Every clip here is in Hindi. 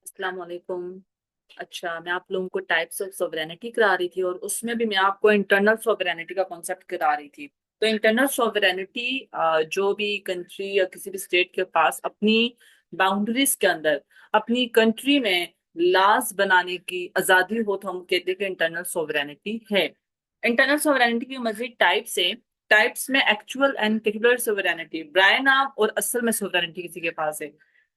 अस्सलाम वालेकुम। अच्छा, मैं आप लोगों को टाइप्स ऑफ सॉवरेनिटी करा रही थी और उसमें भी मैं आपको इंटरनल सॉवरेनिटी का कॉन्सेप्ट करा रही थी। तो इंटरनल सॉवरेनिटी जो भी कंट्री या किसी भी स्टेट के पास अपनी बाउंड्रीज के अंदर अपनी कंट्री में लॉज बनाने की आजादी हो तो हम कहते हैं कि इंटरनल सॉवरेनिटी है। इंटरनल सॉवरेनिटी की मजीद टाइप्स है। टाइप्स में एक्चुअल एंड टिकुलर सॉवरेनिटी, ब्राय नाम और असल में सॉवरेनिटी किसी के पास है,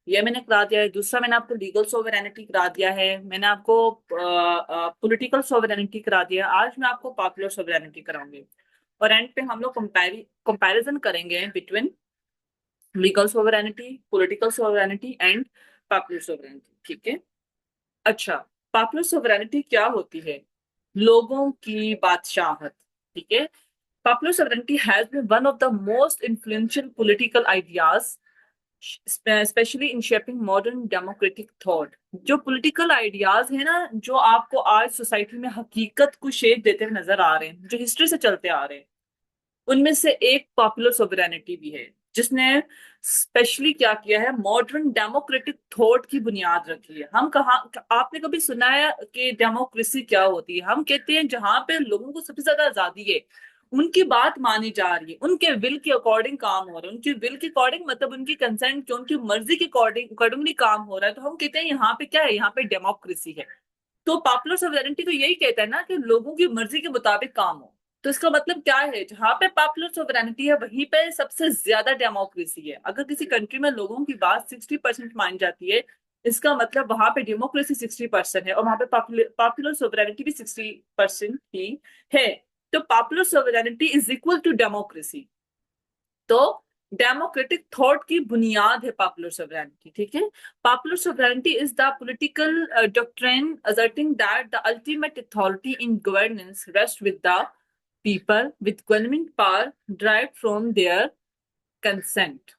ये मैंने करा दिया है। दूसरा मैंने आपको लीगल सोवरेनिटी करा दिया है, मैंने आपको पॉलिटिकल सोवरेनिटी करा दिया है। आज मैं आपको पॉपुलर सोवरेनिटी कराऊंगी और एंड पे हम लोग कंपैरिजन करेंगे between legal sovereignty, political sovereignty and popular sovereignty. ठीक है। अच्छा, पॉपुलर सोवरेनिटी क्या होती है? लोगों की बादशाहत। ठीक है। Popular sovereignty has been one of the most influential political ideas especially in shaping modern democratic thought. जो पॉलिटिकल आइडियाज है ना, जो आपको आज सोसाइटी में हकीकत को शेप देते हुए नजर आ रहे हैं, जो हिस्ट्री से चलते आ रहे हैं, उनमें से एक पॉपुलर सोवरेनिटी भी है, जिसने स्पेशली क्या किया है, मॉडर्न डेमोक्रेटिक थॉट की बुनियाद रखी है। हम कहा, आपने कभी सुना है कि डेमोक्रेसी क्या होती है? हम कहते हैं जहां पे लोगों को सबसे ज्यादा आजादी है, उनकी बात मानी जा रही है, उनके विल के अकॉर्डिंग काम हो रहा है, उनकी विल के अकॉर्डिंग मतलब उनकी कंसेंट के, उनकी मर्जी के अकॉर्डिंग अकॉर्डिंगली काम हो रहा है, तो हम कहते हैं यहाँ पे क्या है, यहाँ पे डेमोक्रेसी है। तो पॉपुलर सोवरेनिटी तो यही कहता है ना कि लोगों की मर्जी के मुताबिक काम हो। तो इसका मतलब क्या है, जहां पे पॉपुलर सोवरेनिटी है वहीं पे सबसे ज्यादा डेमोक्रेसी है। अगर किसी कंट्री में लोगों की बात 60% मानी जाती है, इसका मतलब वहां पे डेमोक्रेसी 60% है और वहां पे पॉपुलर सोवरेनिटी भी 60% ही है। तो popular sovereignty is equal to democracy. तो डेमोक्रेटिक थॉट की बुनियाद है पॉपुलर सोवरेनिटी। ठीक है। Popular sovereignty is the political doctrine asserting that the ultimate authority in governance rests with the people, with government power derived from their consent।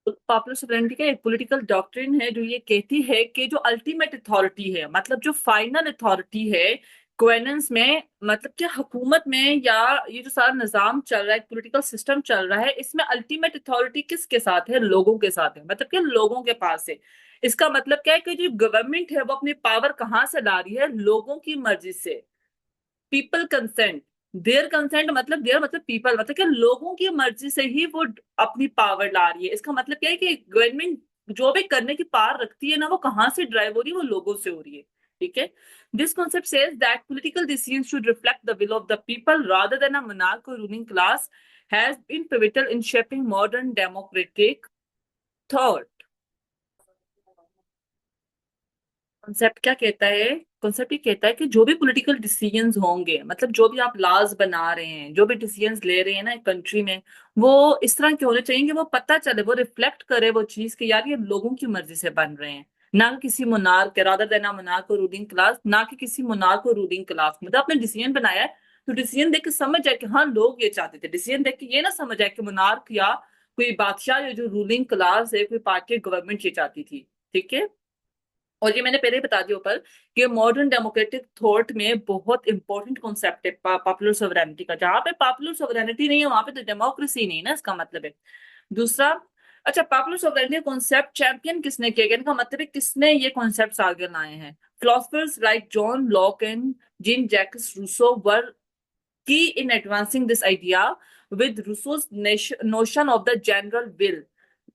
Popular sovereignty का एक पॉलिटिकल डॉक्ट्रिन है जो ये कहती है कि जो अल्टीमेट अथॉरिटी है, मतलब जो फाइनल अथॉरिटी है गवर्नेंस में, मतलब क्या हुकूमत में, या ये जो सारा निजाम चल रहा है, पॉलिटिकल सिस्टम चल रहा है, इसमें अल्टीमेट अथॉरिटी किसके साथ है? लोगों के साथ है। मतलब क्या, लोगों के पास है। इसका मतलब क्या है कि जो गवर्नमेंट है वो अपनी पावर कहाँ से ला रही है? लोगों की मर्जी से। पीपल कंसेंट, देयर कंसेंट मतलब देयर मतलब पीपल, मतलब कि लोगों की मर्जी से ही वो अपनी पावर ला रही है। इसका मतलब क्या है कि गवर्नमेंट जो भी करने की पावर रखती है ना, वो कहाँ से ड्राइव हो रही है? वो लोगों से हो रही है। ठीक है। This concept says that political decisions should reflect the will of the people rather than a monarch or ruling class has been pivotal in shaping modern democratic thought। Concept क्या कहता है? कॉन्सेप्ट ये कहता है कि जो भी पॉलिटिकल डिसीजंस होंगे, मतलब जो भी आप लॉज बना रहे हैं, जो भी डिसीजंस ले रहे हैं ना एक कंट्री में, वो इस तरह के होने चाहिए कि वो पता चले, वो रिफ्लेक्ट करे वो चीज कि यार ये लोगों की मर्जी से बन रहे हैं, ना कि किसी मोनार्क के, रादर देन मोनार्क को रूलिंग क्लास, ना कि किसी मोनार्क को रूलिंग क्लास। मतलब आपने डिसीजन बनाया है तो डिसीजन देख के समझ जाए कि हाँ लोग ये चाहते थे। डिसीजन देख के ये ना समझ आए कि मोनार्क या कोई बादशाह या जो रूलिंग क्लास है, कोई पार्टी गवर्नमेंट ये चाहती थी। ठीक है। और ये मैंने पहले ही बता दिया ऊपर कि मॉडर्न डेमोक्रेटिक थॉट में बहुत इंपॉर्टेंट कॉन्सेप्ट है पॉपुलर सोवरेनिटी का। जहां पे पॉपुलर सोवरेनिटी नहीं है वहां पे तो डेमोक्रेसी नहीं है ना, इसका मतलब है। दूसरा, अच्छा, पॉपुलर सोवरेनिटी कॉन्सेप्ट चैंपियन किसने किया गया? इनका मतलब है किसने ये कॉन्सेप्ट आगे लाए हैं? Philosophers like John Locke and Jean Jacques Rousseau were key in advancing this idea, with Rousseau's notion of the general will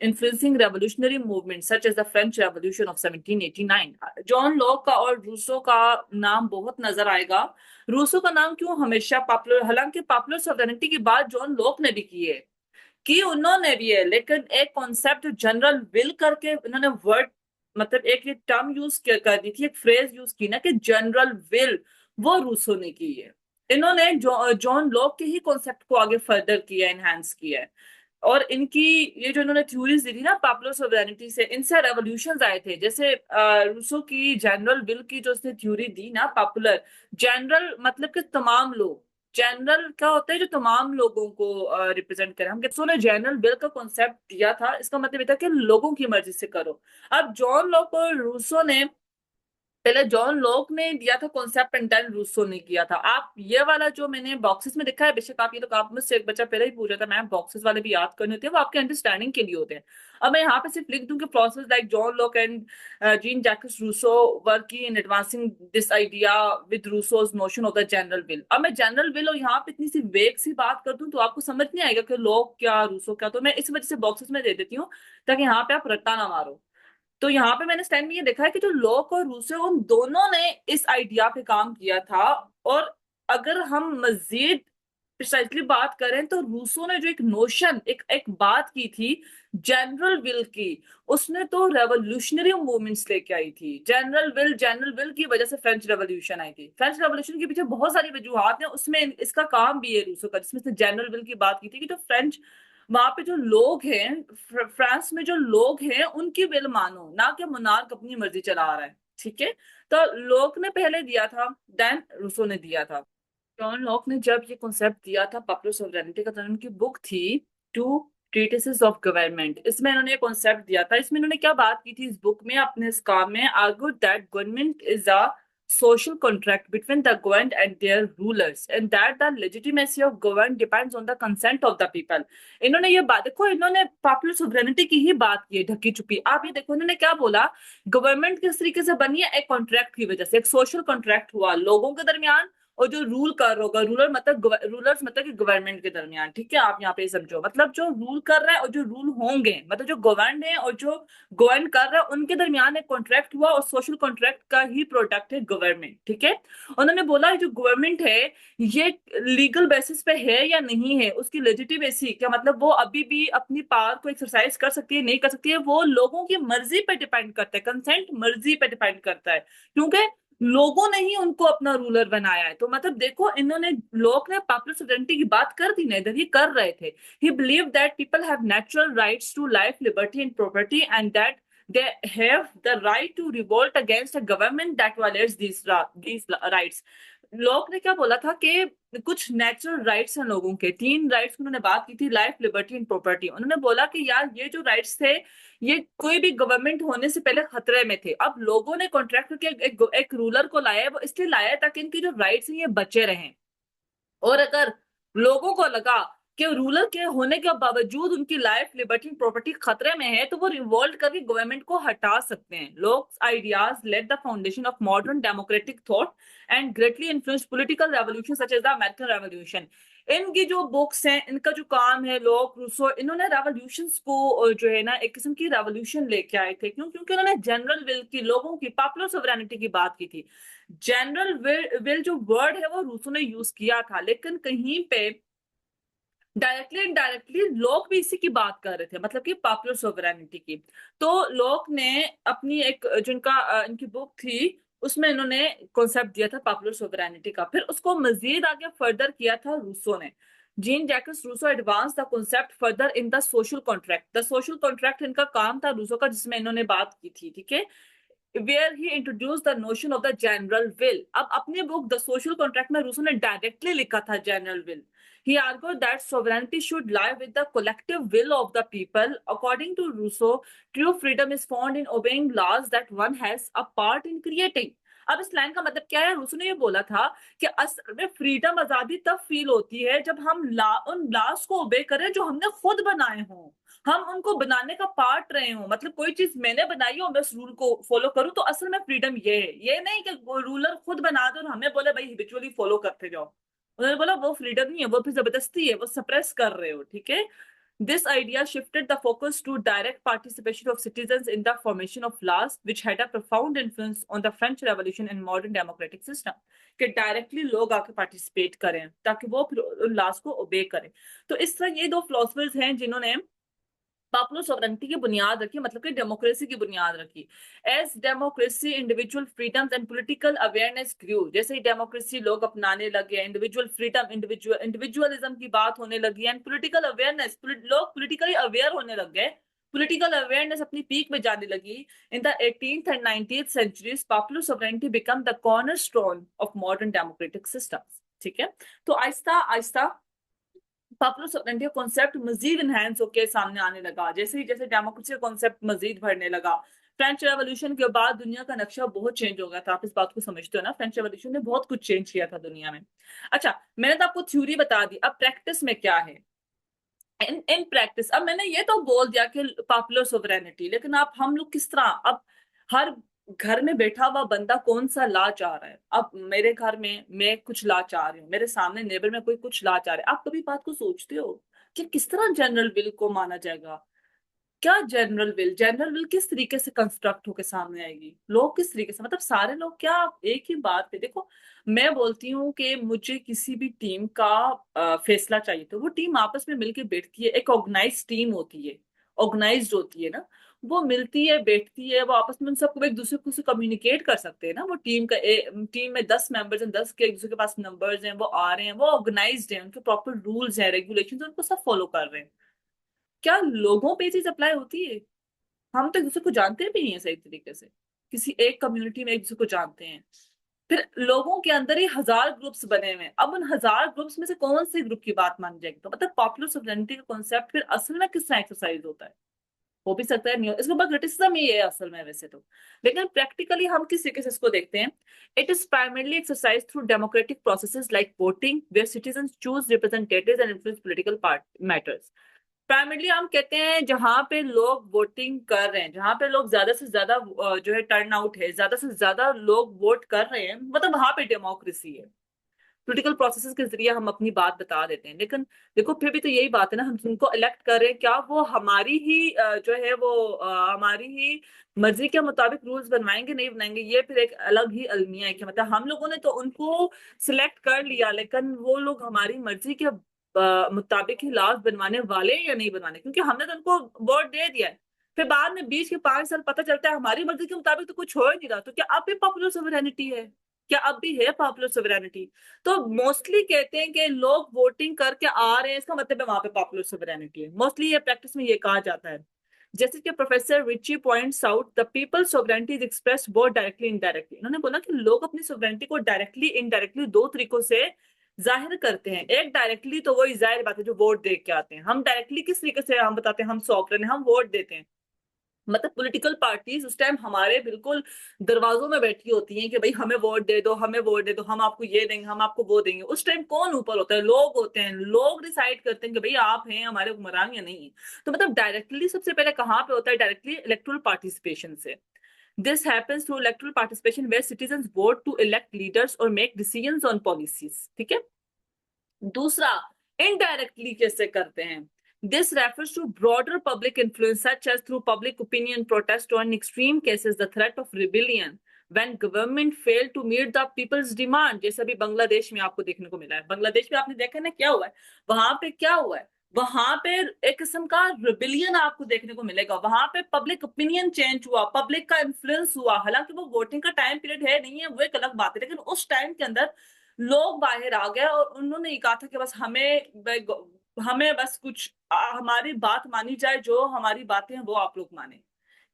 influencing revolutionary movements such as the French Revolution of 1789। John Locke का और रूसो का नाम बहुत नजर आएगा। रूसो का नाम क्यों हमेशा पॉपुलर, हालांकि पॉपुलर सॉवरेनिटी की बात जॉन लॉक ने भी की है, कि उन्होंने भी है, लेकिन एक कॉन्सेप्ट जनरल विल करके उन्होंने वर्ड, मतलब एक ये टर्म यूज कर दी थी, एक फ्रेज यूज की ना कि जनरल विल, वो रूसो ने की है। इन्होंने जॉन लॉक के ही कॉन्सेप्ट को आगे फर्दर किया, एनहांस किया है। और इनकी ये जो इन्होंने थ्योरीज दी थी ना पॉपुलर सोवरेनिटी से, इनसे रेवोल्यूशंस आए थे। जैसे रूसो की जनरल विल की जो उसने थ्योरी दी ना, पॉपुलर जनरल मतलब कि तमाम लोग, जनरल क्या होता है? जो तमाम लोगों को रिप्रेजेंट करे। हम कहते हैं जनरल विल का कॉन्सेप्ट दिया था, इसका मतलब ये था कि लोगों की मर्जी से करो। अब जॉन लॉक और रूसो ने पहले जॉन लॉक ने दिया था कॉन्सेप्ट एंड देन रूसो ने किया था। आप ये वाला जो मैंने बॉक्सेस में दिखा है, बेशक आप ये तो आप मुझसे एक बच्चा पहले ही पूछा था, मैम बॉक्सेस वाले भी याद करने होते हैं, वो आपके अंडरस्टैंडिंग के लिए होते हैं। अब मैं यहाँ पे सिर्फ लिख दूं कि process like John Locke and Jean Jacques Rousseau working in advancing this idea with Rousseau's notion of the general will. अब मैं जनरल विल और यहाँ पे इतनी सी वेग सी बात कर दूं तो आपको समझ नहीं आएगा कि लॉक क्या रूसो क्या, तो मैं इस वजह से बॉक्सेस में दे देती हूँ ताकि यहाँ पे आप रट्टा ना मारो। तो यहाँ पे मैंने स्टैंड में ये देखा है कि जो लॉक और रूसो उन दोनों ने इस आइडिया पे काम किया था। और अगर हम मजीद प्रिसाइसली बात करें तो रूसो ने जो एक नोशन एक एक बात की थी जनरल विल की, उसने तो रेवोल्यूशनरी मूवमेंट्स लेके आई थी। जनरल विल की वजह से फ्रेंच रेवोल्यूशन आई थी। फ्रेंच रेवोल्यूशन के पीछे बहुत सारी वजूहत हैं, उसमें इसका काम भी है रूसो का, जिसमें से जनरल विल की बात की थी कि जो फ्रेंच वहां पे जो लोग हैं, फ्रांस में जो लोग हैं उनकी विल मानो, ना कि मोनार्क अपनी मर्जी चला रहा है। ठीक है, तो लोक ने पहले दिया था, देन रूसो ने दिया था। जॉन लॉक ने जब ये कॉन्सेप्ट दिया था पॉपुलर सोवरेनिटी का, तो उनकी बुक थी टू ट्रीटिसेस ऑफ गवर्नमेंट, इसमें इन्होंने कॉन्सेप्ट दिया था। इसमें इन्होंने क्या बात की थी इस बुक में, अपने इस काम में, argued that government is a social contract between the government and their rulers and that the legitimacy of government depends on the consent of the people। इन्होंने ये बात देखो, इन्होंने पॉपुलर सोवरेनिटी की ही बात की है ढकी छुपी। आप ये देखो इन्होंने क्या बोला, गवर्नमेंट किस तरीके से बनी है, एक कॉन्ट्रैक्ट की वजह से, एक सोशल कॉन्ट्रैक्ट हुआ लोगों के दरमियान और जो रूल कर रहा होगा, रूलर्स मतलब कि गवर्नमेंट के दरमियान। ठीक है, आप यहाँ पे समझो, मतलब जो रूल कर रहा है और जो रूल होंगे, मतलब जो गवर्न है और जो गवर्न कर रहा है, उनके दरमियान एक कॉन्ट्रैक्ट हुआ और सोशल कॉन्ट्रैक्ट का ही प्रोडक्ट है गवर्नमेंट। ठीक है, उन्होंने बोला जो गवर्नमेंट है ये लीगल बेसिस पे है या नहीं है, उसकी लेजिटिमेसी क्या, मतलब वो अभी भी अपनी पावर को एक्सरसाइज कर सकती है नहीं कर सकती है, वो लोगों की मर्जी पे डिपेंड करता है, कंसेंट मर्जी पे डिपेंड करता है, क्योंकि लोगों ने ही उनको अपना रूलर बनाया है। तो मतलब देखो, इन्होंने लोग ने पॉपुलर सोवरेनिटी की बात कर दी ना, इधर ये कर रहे थे। He believe that people have natural rights to life, liberty and property and that they have the right to revolt against a government that violates these rights। लोग ने क्या बोला था कि कुछ नेचुरल राइट्स हैं लोगों के, तीन राइट्स की उन्होंने बात की थी, लाइफ, लिबर्टी एंड प्रॉपर्टी। उन्होंने बोला कि यार ये जो राइट्स थे ये कोई भी गवर्नमेंट होने से पहले खतरे में थे। अब लोगों ने कॉन्ट्रैक्ट करके एक रूलर को लाया है, वो इसलिए लाया है ताकि इनकी जो राइट्स हैं ये बचे रहें। और अगर लोगों को लगा कि रूलर के होने के बावजूद उनकी लाइफ, लिबर्टी, प्रॉपर्टी खतरे में है, तो वो रिवोल्ट करके गवर्नमेंट को हटा सकते हैं। लोग ideas laid the foundation of modern democratic thought and greatly influence political revolution such as the American revolution. इनकी जो बुक्स हैं, इनका जो काम है, लोग रूसो, इन्होंने रेवोल्यूशंस को जो है ना एक किस्म की रेवोल्यूशन लेके आए थे। क्यों? क्योंकि उन्होंने जनरल विल की, लोगों की पॉपुलर सोवरेनिटी की बात की थी। जनरल विल जो वर्ड है वो रूसो ने यूज किया था, लेकिन कहीं पे डायरेक्टली इनडायरेक्टली लोग भी इसी की बात कर रहे थे, मतलब कि पॉपुलर सोवरेनिटी की। तो लोग ने अपनी एक जिनका इनकी बुक थी उसमें इन्होंने कॉन्सेप्ट दिया था पॉपुलर सोवरेनिटी का, फिर उसको मजीद आगे फर्दर किया था रूसो ने। Jean Jacques Rousseau advance the concept further in the social contract. The social contract इनका काम था रूसो का, जिसमें इन्होंने बात की थी। ठीक है, where he introduced the notion of the general will। अब अपनी बुक द सोशल कॉन्ट्रैक्ट में रूसो ने डायरेक्टली लिखा था general will. He argued that sovereignty should lie with the collective will of the people। According to Rousseau, true freedom is found in obeying laws that one has a part in creating। अब इस लाइन का मतलब क्या है? रूसो ने ये बोला था कि असल में फ्रीडम, आजादी तब फील होती है जब हम उन लॉज को ओबे करें जो हमने खुद बनाए हों, हम उनको बनाने का पार्ट रहे हो। मतलब कोई चीज मैंने बनाई हो, मैं उस रूल को फॉलो करूं, तो असल में फ्रीडम ये है, ये नहीं कि रूलर खुद बना दो और हमें बोले भाई हिबिचुअली फॉलो करते जाओ। उन्होंने बोला वो फ्रीडम नहीं है, वो फिर जबरदस्ती है, वो सप्रेस कर रहे हो। ठीक है, this idea shifted the focus to direct participation of citizens in the formation of laws, which had a profound influence on the French Revolution and modern democratic system। कि डायरेक्टली लोग आके पार्टिसिपेट करें ताकि वो फिर उन लॉज को ओबे करें। तो इस तरह ये दो फिलोसफर्स हैं जिन्होंने पॉपुलर सोवरेनिटी की बुनियाद रखी, मतलब कि डेमोक्रेसी की बुनियाद रखी। As democracy, individual freedoms and political awareness grew. जैसे ही डेमोक्रेसी लोग अपनाने लगे, इंडिविजुअल फ्रीडम, इंडिविजुअलिज्म की बात होने लगी एंड पॉलिटिकल अवेयरनेस, लोग पॉलिटिकली अवेयर होने लग गए, पॉलिटिकल अवेयरनेस अपनी पीक में जाने लगी। In the 18th and 19th centuries popular sovereignty become the cornerstone of modern democratic systems. ठीक है, तो आहिस्ता आहिस्ता पॉपुलर सोवरेनिटी का कॉन्सेप्ट मजीद इनहेंस होकर सामने आने लगा, जैसे ही जैसे डेमोक्रेसी का कॉन्सेप्ट मजीद बढ़ने लगा। फ्रेंच रेवोल्यूशन के बाद दुनिया का नक्शा बहुत चेंज हो गया था, आप इस बात को समझते हो ना, फ्रेंच रेवोल्यूशन ने बहुत कुछ चेंज किया था दुनिया में। अच्छा, मैंने तो आपको थ्योरी बता दी, अब प्रैक्टिस में क्या है। इन प्रैक्टिस, अब मैंने ये तो बोल दिया कि पॉपुलर सोवरेनिटी, लेकिन आप हम लोग किस तरह, अब हर घर में बैठा हुआ बंदा कौन सा ला चाह रहा है। अब मेरे घर में मैं कुछ ला चाह रही हूँ, मेरे सामने नेबर में कोई कुछ ला चाह रहा है, आप कभी बात को सोचते हो कि किस तरह जनरल विल को माना जाएगा। क्या जनरल विल किस तरीके से कंस्ट्रक्ट होकर सामने आएगी, लोग किस तरीके से, मतलब सारे लोग क्या एक ही बात पे देखो। मैं बोलती हूँ कि मुझे किसी भी टीम का फैसला चाहिए, तो वो टीम आपस में मिलकर बैठती है, एक ऑर्गेनाइज टीम होती है, ऑर्गेनाइज्ड होती है ना। वो मिलती है, बैठती है, वो आपस में उन सबको एक दूसरे को से कम्युनिकेट कर सकते हैं ना। वो टीम में 10 मेंबर्स हैं, 10 के एक दूसरे के पास नंबर्स हैं, वो आ रहे हैं, वो ऑर्गेनाइज्ड हैं, उनके प्रॉपर रूल्स हैं, रेगुलेशंस, उनको सब फॉलो कर रहे हैं। क्या लोगों पे ये चीज अप्लाई होती है? हम तो एक दूसरे को जानते भी नहीं है सही तरीके से, किसी एक कम्युनिटी में एक दूसरे को जानते हैं, फिर लोगों के अंदर ही 1000 ग्रुप्स बने हुए हैं। अब उन 1000 ग्रुप्स में से कौन से ग्रुप की बात मानी जाएगी, तो मतलब पॉपुलर सोवरेनिटी का कॉन्सेप्ट फिर असल में किस तरह एक्सरसाइज होता है। हो भी सकता है, नहीं हो, इसके ऊपर क्रिटिसिज्म ही है असल में वैसे तो। लेकिन प्रैक्टिकली हम किस तरीके से इसको देखते हैं। It is primarily exercise through democratic processes like voting where citizens choose representatives and influence political part matters. Primarily हम कहते हैं जहां पे लोग वोटिंग कर रहे हैं, जहां पे लोग ज्यादा से ज्यादा जो है टर्न आउट है, ज्यादा से ज्यादा लोग वोट कर रहे हैं, मतलब वहां पे डेमोक्रेसी है। पॉलिटिकल प्रोसेसेस के जरिए हम अपनी बात बता देते हैं। लेकिन देखो फिर भी तो यही बात है ना, हम जिनको इलेक्ट कर रहे हैं क्या वो हमारी ही जो है वो हमारी ही मर्जी के मुताबिक रूल्स बनवाएंगे, नहीं बनाएंगे, ये फिर एक अलग ही अलमिया है कि मतलब हम लोगों ने तो उनको सिलेक्ट कर लिया, लेकिन वो लोग हमारी मर्जी के मुताबिक ही लॉज बनवाने वाले हैं या नहीं बनवाने, क्योंकि हमने तो उनको वोट दे दिया है। फिर बाद में 20 के 5 साल पता चलता है हमारी मर्जी के मुताबिक तो कुछ हो ही नहीं रहा, तो क्या अब भी पॉपुलर सोवरेनिटी है? क्या अब भी है पॉपुलर सोवरेनिटी? तो मोस्टली कहते हैं कि लोग वोटिंग करके आ रहे हैं, इसका मतलब है वहां पे पॉपुलर सोवरेनिटी है। मोस्टली ये प्रैक्टिस में ये कहा जाता है। जैसे कि professor Ritchie points out, the people sovereignty is express both directly indirectly. उन्होंने बोला कि लोग अपनी सोवरेनिटी को डायरेक्टली इनडायरेक्टली दो तरीकों से जाहिर करते हैं। एक डायरेक्टली, तो वही जाहिर बात है जो वोट दे के आते हैं। हम डायरेक्टली किस तरीके से हम बताते हैं हम सॉवरेन हैं, हम वोट देते हैं, मतलब पॉलिटिकल पार्टीज उस टाइम हमारे बिल्कुल दरवाजों में बैठी होती हैं कि भाई हमें वोट दे दो, हमें वोट दे दो, हम आपको ये देंगे, हम आपको वो देंगे। उस टाइम कौन ऊपर होता है? लोग होते हैं, लोग डिसाइड करते हैं कि भाई आप हैं हमारे हुक्मरान या नहीं है। तो मतलब डायरेक्टली सबसे पहले कहाँ पे होता है? डायरेक्टली इलेक्टोरल पार्टिसिपेशन से। This happens through electoral participation where citizens vote to elect leaders और मेक डिसीजंस ऑन पॉलिसीज। ठीक है। दूसरा, इनडायरेक्टली कैसे करते हैं? This refers to broader public influence such as through public opinion protest और in extreme cases the threat of rebellion when government fail to meet the people's demand. जैसे अभी बांग्लादेश में आपको देखने को मिला है, बांग्लादेश में आपने देखा ना क्या हुआ है, वहां पे क्या हुआ है, वहां पे एक किस्म का रिबिलियन आपको देखने को मिलेगा। वहां पे पब्लिक ओपिनियन चेंज हुआ, पब्लिक का इन्फ्लुएंस हुआ। हालांकि वो वोटिंग का टाइम पीरियड है नहीं है, वो एक अलग बात है, लेकिन उस टाइम के अंदर लोग बाहर आ गए और उन्होंने ये कहा था कि बस हमें बस कुछ हमारी बात मानी जाए, जो हमारी बातें हैं वो आप लोग माने।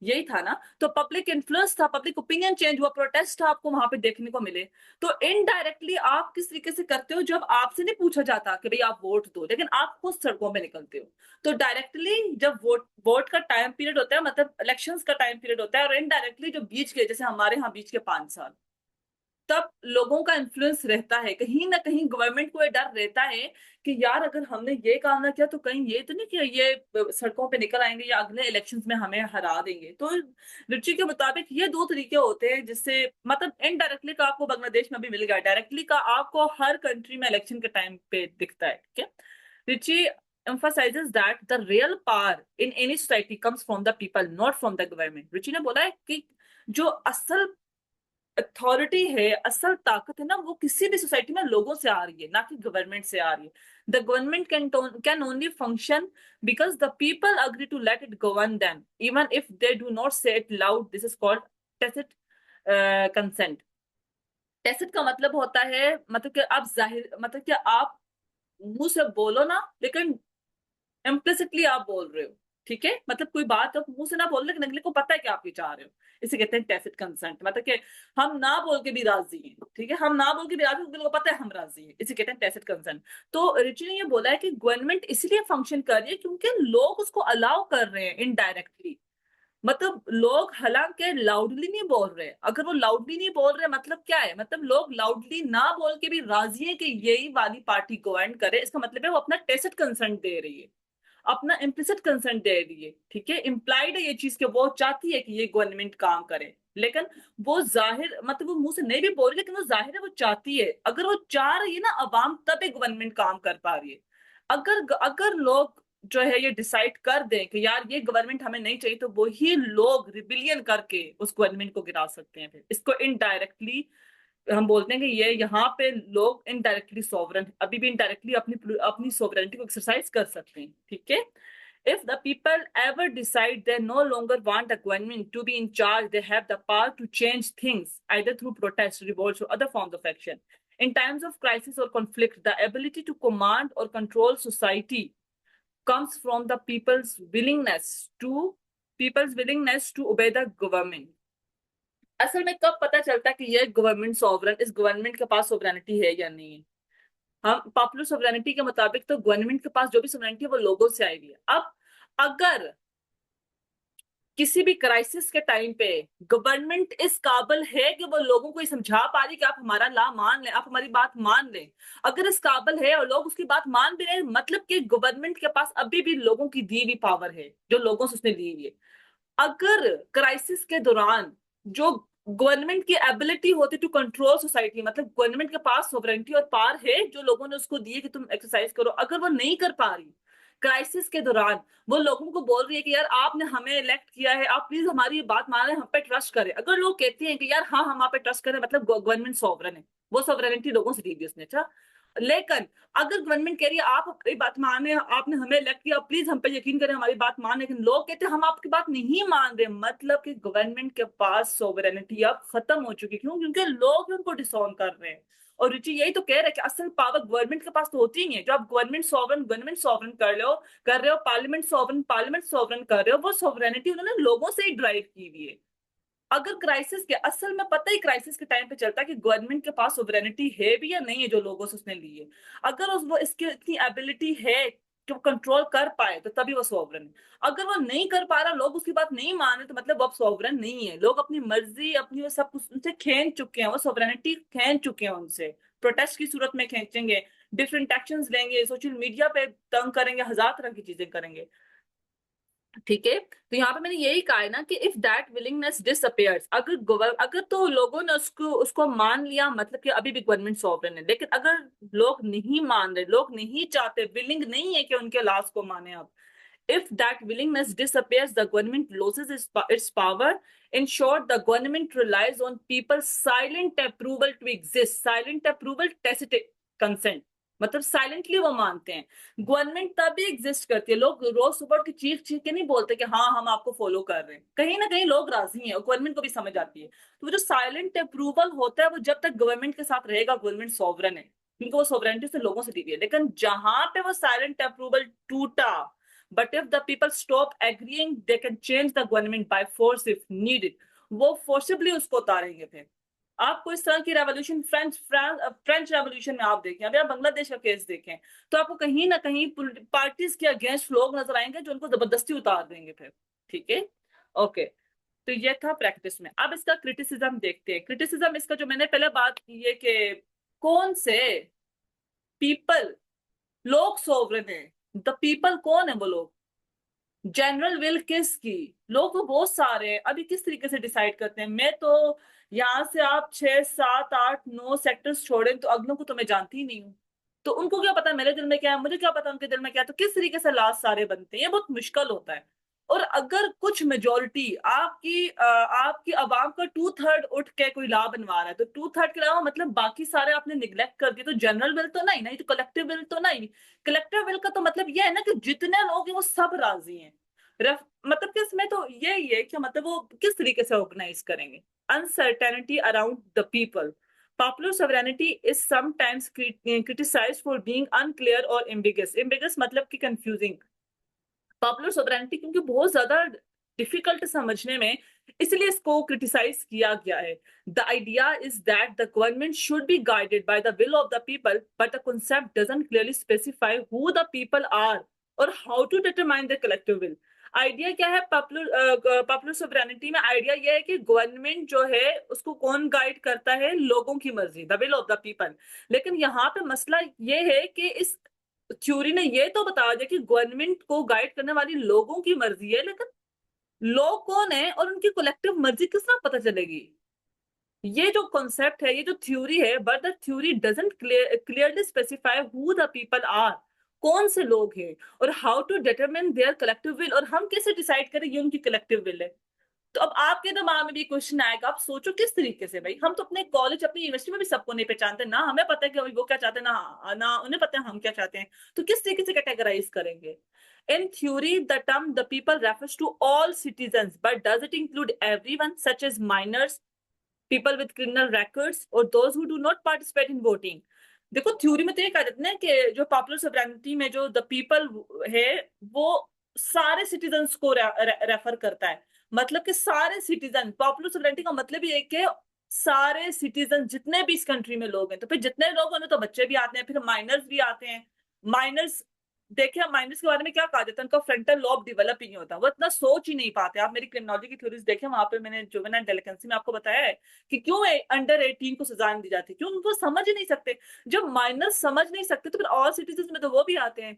यही था ना। तो पब्लिक इन्फ्लुएंस था, पब्लिक ओपिनियन चेंज हुआ, प्रोटेस्ट था आपको वहां पे देखने को मिले। तो इनडायरेक्टली आप किस तरीके से करते हो? जब आपसे नहीं पूछा जाता कि भाई आप वोट दो, लेकिन आप खुद सड़कों में निकलते हो। तो डायरेक्टली जब वोट का टाइम पीरियड होता है, मतलब इलेक्शंस का टाइम पीरियड होता है, और इनडायरेक्टली जो बीच के, जैसे हमारे यहाँ बीच के 5 साल, तब लोगों का इन्फ्लुएंस रहता है। कहीं ना कहीं गवर्नमेंट को ये डर रहता है कि यार अगर हमने ये काम ना किया तो कहीं ये तो नहीं कि ये सड़कों पे निकल आएंगे या अगले इलेक्शंस में हमें हरा देंगे। तो रुचि के मुताबिक ये दो तरीके होते हैं जिससे, मतलब इनडायरेक्टली का आपको बांग्लादेश में भी मिल गया, डायरेक्टली का आपको हर कंट्री में इलेक्शन के टाइम पे दिखता है। ठीक है। रुचि emphasizes that the real power in any society comes from the people, not from the government। रुचि ने बोला है कि जो असल अथॉरिटी है, असल ताकत है ना, वो किसी भी सोसाइटी में लोगों से आ रही है, ना कि गवर्नमेंट से आ रही है। The government can only function because the people agree to let it govern them even if they do not say it loud. This is called tacit consent. Tacit का मतलब होता है, मतलब कि आप जाहिर, मतलब कि आप मुंह से बोलो ना, लेकिन इम्प्लिसिटली आप बोल रहे हो। ठीक है। मतलब कोई बात आप मुंह से ना बोल, लेकिन अगले को पता है कि आप ये चाह रहे हो। इसे कहते हैं टैसिट कंसेंट। मतलब कि हम ना बोल के भी राजी हैं। ठीक है। हम ना बोल के भी राजी हैं, अगले को पता है हम राजी हैं, इसे कहते हैं टैसिट कंसेंट। तो रिची ने ये बोला है कि गवर्नमेंट इसलिए फंक्शन कर रही है क्योंकि लोग उसको अलाउ कर रहे हैं इनडायरेक्टली। मतलब लोग हालांकि लाउडली नहीं बोल रहे, अगर वो लाउडली नहीं बोल रहे मतलब क्या है, मतलब लोग लाउडली ना बोल के भी राजी है कि यही वाली पार्टी गवर्न करे, इसका मतलब है वो अपना टेसिट कंसेंट दे रही है, अपना इम्प्लिसिट कंसेंट दे रही है, ठीक है, इम्प्लाइड है ये चीज कि वो चाहती है कि ये गवर्नमेंट काम करे, लेकिन वो जाहिर मतलब वो मुंह से नहीं भी बोल रही, लेकिन वो जाहिर है वो चाहती है, अगर वो चाह रही है ना अवाम, तब एक गवर्नमेंट काम कर पा रही है। अगर अगर लोग जो है ये डिसाइड कर दें कि यार ये गवर्नमेंट हमें नहीं चाहिए, तो वही लोग रिबिलियन करके उस गवर्नमेंट को गिरा सकते हैं, फिर इसको इनडायरेक्टली हम बोलते हैं कि ये यहाँ पे लोग इनडायरेक्टली सोवरन, अभी भी इनडायरेक्टली अपनी अपनी सोवरेनिटी को एक्सरसाइज कर सकते हैं, ठीक है। If the people ever decide they no longer want a government to be in charge, they have the power to change things, either through protests, revolts, or other forms of action. In times of crisis or conflict, the ability to command or control society comes from the people's willingness to obey the government. असल में कब पता चलता है कि ये गवर्नमेंट सोवरन, इस गवर्नमेंट के पास सोवरेनिटी है या नहीं है? हम पॉपुलर सोवरेनिटी के मुताबिक तो गवर्नमेंट के पास जो भी सोवरेनिटी है वो लोगों से आई हुई है। अब अगर किसी भी क्राइसिस के टाइम पे गवर्नमेंट इस काबिल है कि वो लोगों को ये समझा पा रही कि आप हमारा ला मान लें, आप हमारी बात मान लें, अगर इस काबिल है और लोग उसकी बात मान भी रहे, मतलब कि गवर्नमेंट के पास अभी भी लोगों की दी हुई पावर है जो लोगों से उसने ली हुई है। अगर क्राइसिस के दौरान जो गवर्नमेंट की एबिलिटी होती टू कंट्रोल सोसाइटी, मतलब गवर्नमेंट के पास सोवरेनिटी और पावर है जो लोगों ने उसको दी है कि तुम एक्सरसाइज करो, अगर वो नहीं कर पा रही क्राइसिस के दौरान, वो लोगों को बोल रही है कि यार आपने हमें इलेक्ट किया है, आप प्लीज हमारी बात माने, हम पे ट्रस्ट करें, अगर लोग कहते हैं कि यार हाँ हम आप पे ट्रस्ट करें, मतलब गवर्नमेंट सोवरन है, वो सोवरेनिटी लोगों से दी थी उसने, अच्छा। लेकिन अगर गवर्नमेंट कह रही है आप हमारी बात माने, आपने हमें इलेक्ट किया, प्लीज हम पे यकीन करें, हमारी बात मान, लेकिन लोग कहते हैं हम आपकी बात नहीं मान रहे, मतलब कि गवर्नमेंट के पास सोवरेनिटी अब खत्म हो चुकी है। क्यों? क्योंकि लोग ही उनको डिसोन कर रहे हैं। और रुचि यही तो कह रहे हैं कि असल पावर गवर्नमेंट के पास तो होती नहीं है। जो आप गवर्नमेंट सोवरन कर रहे हो पार्लियामेंट सोवरन कर रहे हो, वो सोवरेनिटी उन्होंने लोगों से ही ड्राइव की हुई है। अगर क्राइसिस के असल में पता ही क्राइसिस के टाइम पे चलता है कि गवर्नमेंट के पास सोवरेनिटी है भी या नहीं है जो लोगों से उसने ली है, अगर वो इसकी इतनी एबिलिटी है कि वो कंट्रोल कर पाए, तो तभी वो सोवरन है। अगर वो नहीं कर पा रहा, लोग उसकी बात नहीं मान रहे, तो मतलब वो अब सोवरन नहीं है। लोग अपनी मर्जी अपनी वो सब कुछ उनसे खींच चुके हैं, वो सोवरेनिटी खींच चुके हैं उनसे, प्रोटेस्ट की सूरत में खींचेंगे, डिफरेंट एक्शंस लेंगे, सोशल मीडिया पे तंग करेंगे, हजार तरह की चीजें करेंगे, ठीक है। तो यहाँ पे मैंने यही कहा है ना कि इफ दैट विलिंगनेस डिसअपियर्स, अगर तो लोगों ने उसको उसको मान लिया, मतलब कि अभी भी गवर्नमेंट सॉवरेन है, लेकिन अगर लोग नहीं मान रहे, लोग नहीं चाहते, विलिंग नहीं है कि उनके लॉस को माने, अब if that willingness disappears, the government loses its power. In short, the government relies on people's silent approval to exist. Silent approval, tacit consent. मतलब साइलेंटली वो मानते हैं। गवर्नमेंट तभी एग्जिस्ट करती है, लोग रोज सुबह उठ के चीख चीख के नहीं बोलते कि हाँ हम आपको फॉलो कर रहे हैं, कहीं ना कहीं लोग राजी हैं और गवर्नमेंट को भी समझ आती है। तो वो जो साइलेंट अप्रूवल होता है, वो जब तक गवर्नमेंट के साथ रहेगा, गवर्नमेंट सॉवरन है क्योंकि वो सॉवरेनिटी से लोगों से दी हुई है। लेकिन जहां पे वो साइलेंट अप्रूवल टूटा, but if the people stop agreeing, they can change the government by force if needed. वो फोर्सिबली उसको उतारेंगे। फिर आपको इस तरह की रेवोल्यूशन फ्रेंच रेवोल्यूशन में आप देखें, अभी आप बांग्लादेश का केस देखें, तो आपको कहीं ना कहीं पार्टीज के अगेंस्ट लोग नजर आएंगे जो उनको जबरदस्ती उतार देंगे फिर, ठीक है। ओके, तो ये था प्रैक्टिस में। अब इसका क्रिटिसिज्म देखते हैं। क्रिटिसिज्म इसका जो मैंने पहले बात की है कि कौन से पीपल, लोग सोवरेन है, द पीपल कौन है वो लोग, जनरल विल किसकी, लोग तो बहुत सारे हैं, अभी किस तरीके से डिसाइड करते हैं। मैं तो यहाँ से आप 6 7 8 9 सेक्टर्स छोड़ें तो अगलों को तो मैं जानती ही नहीं हूँ, तो उनको क्या पता मेरे दिल में क्या है, मुझे क्या पता उनके दिल में क्या है, तो किस तरीके से लास्ट सारे बनते हैं, ये बहुत मुश्किल होता है। और अगर कुछ मेजोरिटी आपकी आवाम का 2/3 उठ के कोई लॉ बनवा रहा है, तो 2/3 के अलावा मतलब बाकी सारे आपने निग्लेक्ट कर दिए, तो जनरल विल तो नहीं, नहीं तो कलेक्टिव विल तो नहीं। कलेक्टिव विल का तो मतलब ये है ना कि जितने लोग हैं वो सब राजी हैं। मतलब कि इसमें तो यही है कि मतलब वो किस तरीके से ऑर्गेनाइज करेंगे। Uncertainty around the people, popular sovereignty is sometimes criticised for being unclear और एम्बिगस। एम्बिगस मतलब कि कंफ्यूजिंग। पॉपुलर सोवरेनिटी क्योंकि बहुत ज्यादा डिफिकल्ट समझने में, इसलिए इसको क्रिटिसाइज किया गया है। The idea is that the government should be guided by the will of the people, but the concept doesn't clearly specify who the people are or how to determine the collective will. Idea क्या है पॉपुलर सोवरेनिटी में? आइडिया ये है कि गवर्नमेंट जो है उसको कौन गाइड करता है? लोगों की मर्जी, the will of the people. लेकिन यहाँ पे मसला ये है कि इस थ्योरी ने ये तो बता दिया कि गवर्नमेंट को गाइड करने वाली लोगों की मर्जी है, लेकिन लोग कौन है और उनकी कलेक्टिव मर्जी किस तरह पता चलेगी? ये जो कॉन्सेप्ट है, ये जो थ्योरी है, but the theory doesn't clearly specify who the people are, कौन से लोग हैं, और how to determine their collective will, और हम कैसे डिसाइड करें ये उनकी कलेक्टिव विल है। तो अब आपके दिमाग में भी क्वेश्चन आएगा, आप सोचो किस तरीके से भाई, हम तो अपने कॉलेज अपनी यूनिवर्सिटी में भी सबको नहीं पहचानते ना, हमें पता है कि वो क्या चाहते हैं ना ना उन्हें पता है हम क्या चाहते हैं, तो किस तरीके से कैटेगराइज करेंगे? In theory, the term the people refers to all citizens, but does it include everyone, such as minors, people with criminal records, or those who do not participate in voting? देखो थ्योरी में तो ये कहा जाता है ना कि जो पॉपुलर सोवरेनिटी में जो द पीपल है वो सारे सिटीजन्स को रेफर करता है, मतलब कि सारे सिटीजन। पॉपुलर सोवरेनिटी का मतलब ये है कि सारे सिटीजन जितने भी इस कंट्री में लोग हैं, तो फिर जितने लोग हैं तो बच्चे भी आते हैं, फिर माइनर्स भी आते हैं। माइनर्स, देखिए माइनर्स के बारे में क्या कहा जाता है, उनका फ्रंटल लॉब डेवलप ही नहीं होता, वो इतना सोच ही नहीं पाते। आप मेरी क्रिमिनोलॉजी की थ्योरीज देखें, वहां पे मैंने जुवेनाइल डेलिकेंसी में आपको बताया है कि क्यों अंडर 18 को सजा नहीं दी जाती, क्यों? उनको समझ ही नहीं सकते। जब माइनर्स समझ नहीं सकते तो फिर और सिटीजन में तो वो भी आते हैं।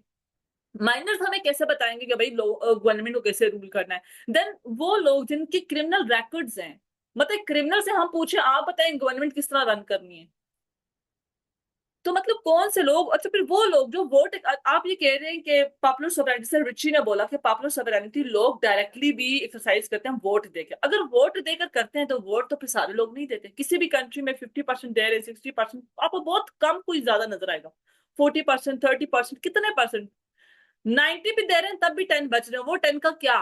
माइनर्स हमें कैसे बताएंगे कि भाई गवर्नमेंट को कैसे रूल करना है? देन वो लोग जिनकी क्रिमिनल रिकॉर्ड्स हैं, मतलब क्रिमिनल से हम पूछे आप बताएं गवर्नमेंट किस तरह रन करनी है, तो मतलब कौन से लोग? अच्छा, फिर वो लोग जो वोट, आप ये कह रहे हैं कि पॉपुलर सोवरेनिटी, से रिची ने बोला कि पॉपुलर सोवरेनिटी लोग डायरेक्टली भी एक्सरसाइज करते हैं वोट देकर। अगर वोट देकर करते हैं तो वोट तो फिर सारे लोग नहीं देते। किसी भी कंट्री में 50% दे रहे, 60%, आपको बहुत कम कोई ज्यादा नजर आएगा। 40%, 30%, कितने परसेंट? 90 भी दे रहे हैं तब भी 10 बच रहे हैं, वो 10 का क्या?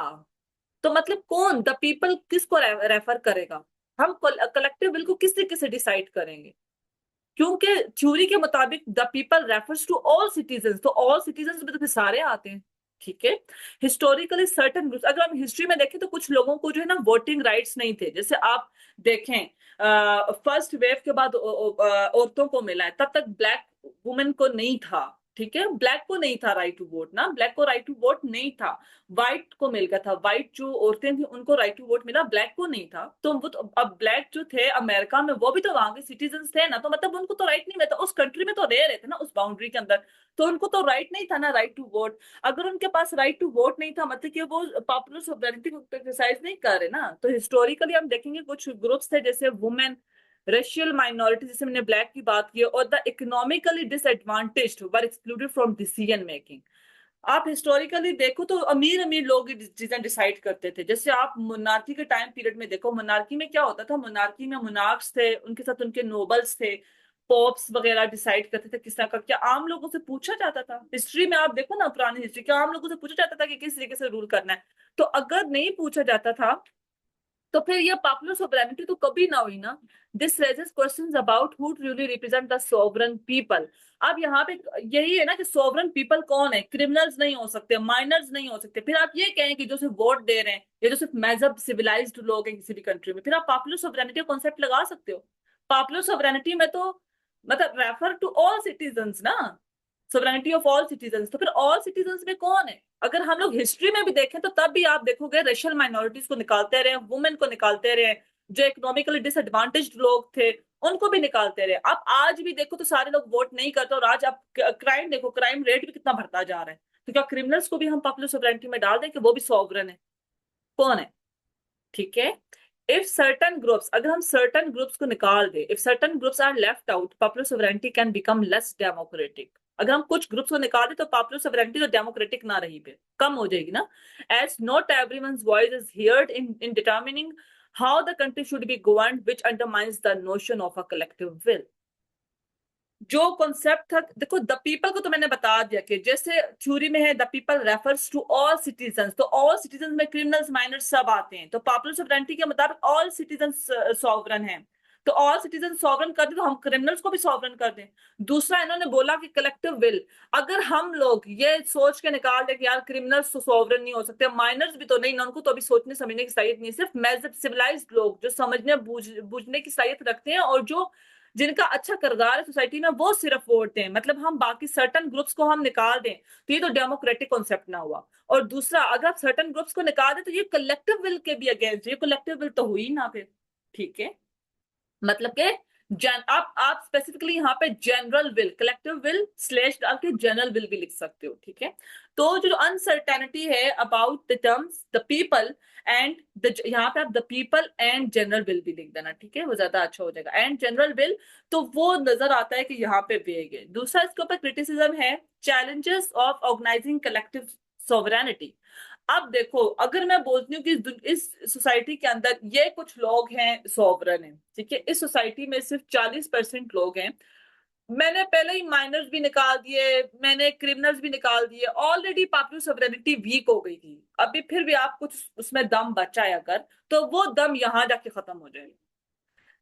तो मतलब कौन द पीपल किसको रेफर करेगा? हम कलेक्टिव विल को किस तरीके से डिसाइड करेंगे? क्योंकि थ्योरी के मुताबिक the people refers to all citizen, तो ऑल सिटीजन में तो फिर सारे आते हैं। ठीक है। हिस्टोरिकली सर्टन ग्रुप्स, अगर हम हिस्ट्री में देखें तो कुछ लोगों को जो है ना वोटिंग राइट्स नहीं थे। जैसे आप देखें फर्स्ट वेव के बाद औरतों को मिला है, तब तक ब्लैक वुमेन को नहीं था। ठीक है, ब्लैक को नहीं था राइट टू वोट ना, ब्लैक को राइट टू वोट नहीं था। व्हाइट को मिल गया था, व्हाइट जो औरतें थी उनको राइट टू वोट मिला, ब्लैक को नहीं था। तो वो तो, अब ब्लैक जो थे अमेरिका में वो भी तो वहां के सिटीजन थे ना, तो मतलब उनको तो राइट नहीं मिलता, उस कंट्री में तो रह रहे थे ना उस बाउंड्री के अंदर, तो उनको तो राइट नहीं था ना राइट टू वोट। अगर उनके पास राइट टू वोट नहीं था, मतलब कि वो पॉपुलर सोवरेनिटी को एक्सरसाइज नहीं कर रहे ना। तो हिस्टोरिकली हम देखेंगे कुछ ग्रुप्स थे जैसे वुमेन, रेशियल माइनॉरिटी, जैसे मैंने ब्लैक की बात की, और the economically disadvantaged were excluded from decision making. आप हिस्टोरिकली देखो तो अमीर अमीर लोग चीजें डिसाइड करते थे। जैसे आप मोनार्की के टाइम पीरियड में देखो, मोनार्की में क्या होता था, मोनार्की में मोनार्क्स थे, उनके साथ उनके नोबल्स थे, पॉप्स वगैरह डिसाइड करते थे किस तरह का। क्या आम लोगों से पूछा जाता था? हिस्ट्री में आप देखो ना, पुरानी हिस्ट्री, क्या आम लोगों से पूछा जाता था कि किस तरीके से रूल करना है? तो अगर नहीं पूछा जाता था तो फिर ये पॉपुलर सोवरेनिटी तो कभी ना हुई ना। This raises questions about who truly represent the sovereign people. अब यहाँ पे यही है ना कि सोवरन पीपल कौन है? क्रिमिनल्स नहीं हो सकते, माइनर्स नहीं हो सकते। फिर आप ये कहें कि जो सिर्फ वोट दे रहे हैं या जो सिर्फ मजहब सिविलाइज्ड लोग हैं किसी भी कंट्री में, फिर आप पॉपुलर सोवरेनिटी का कॉन्सेप्ट लगा सकते हो? पॉपुलर सोवरेनिटी में तो मतलब रेफर टू ऑल सिटीजन्स ना, सोवरेनिटी ऑफ ऑल सिटीजन्स। तो फिर ऑल सिटीजन्स में कौन है? अगर हम लोग हिस्ट्री में भी देखें तो तब भी आप देखोगे रेशियल माइनॉरिटीज को निकालते रहे, वुमेन को निकालते रहे, जो इकोनॉमिकली डिसएडवांटेज्ड लोग थे उनको भी निकालते रहे। आप आज भी देखो तो सारे लोग वोट नहीं करते, और आज आप क्राइम देखो, क्राइम रेट भी कितना बढ़ता जा रहा है। तो क्या क्रिमिनल्स को भी हम पॉपुलर सोवरेनिटी में डाल दें कि वो भी सॉवरन है? कौन है? ठीक है। इफ सर्टन ग्रुप्स, अगर हम सर्टन ग्रुप्स को निकाल दे, if certain groups are left out, popular sovereignty can become less democratic. अगर हम कुछ ग्रुप्स को निकाल दे तो पॉपुलर सोवरेनिटी तो डेमोक्रेटिक ना रही पे कम हो जाएगी ना। As not everyone's voice is heard in determining how the country should be governed, which undermines the notion of a collective will. जो कॉन्सेप्ट था, देखो द पीपल को तो मैंने बता दिया कि जैसे थ्योरी में है the people refers to all citizen, तो ऑल सिटीजन में क्रिमिनल्स माइनर्स सब आते हैं। तो पॉपुलर सोवरेनिटी के मुताबिक ऑल सिटीजन सॉवरन हैं, तो ऑल सिटीजन सॉवरन कर दे तो हम क्रिमिनल्स को भी सॉवरन कर दें। दूसरा इन्होंने बोला कि कलेक्टिव विल, अगर हम लोग ये सोच के निकाल दे कि यार क्रिमिनल्स तो सॉवरन नहीं हो सकते, माइनर्स भी तो नहीं, उनको तो अभी सोचने समझने की सलाहियत नहीं, सिर्फ सिविलाइज्ड लोग जो समझने बूझने की सलाहियत रखते हैं और जो जिनका अच्छा किरदार है सोसाइटी में वो सिर्फ वोट दें, मतलब हम बाकी सर्टन ग्रुप्स को हम निकाल दें, तो ये तो डेमोक्रेटिक कॉन्सेप्ट ना हुआ। और दूसरा, अगर आप सर्टन ग्रुप्स को निकाल दें तो ये कलेक्टिव विल के भी अगेंस्ट, ये कलेक्टिव विल तो हुई ना फिर। ठीक है, मतलब के आप स्पेसिफिकली यहाँ पे general will, collective will slash डाल के जनरल विल भी लिख सकते हो। ठीक है, तो जो अनसर्टेनिटी है about the terms the people and the, यहाँ पे आप the people and general will भी लिख देना। ठीक है, वो ज्यादा अच्छा हो जाएगा, एंड जनरल विल, तो वो नजर आता है कि यहाँ पे वेग है। दूसरा इसके ऊपर क्रिटिसिज्म है, challenges of organising collective sovereignty. अब देखो, अगर मैं बोलती हूँ कि इस सोसाइटी के अंदर ये कुछ लोग हैं सॉवरन है, ठीक है, इस सोसाइटी में सिर्फ 40% लोग हैं, मैंने पहले ही माइनर्स भी निकाल दिए, मैंने क्रिमिनल्स भी निकाल दिए, ऑलरेडी पॉपुलर सोवरेनिटी वीक हो गई थी, अभी फिर भी आप कुछ उसमें दम बचा है अगर, तो वो दम यहां जाके खत्म हो जाएगा।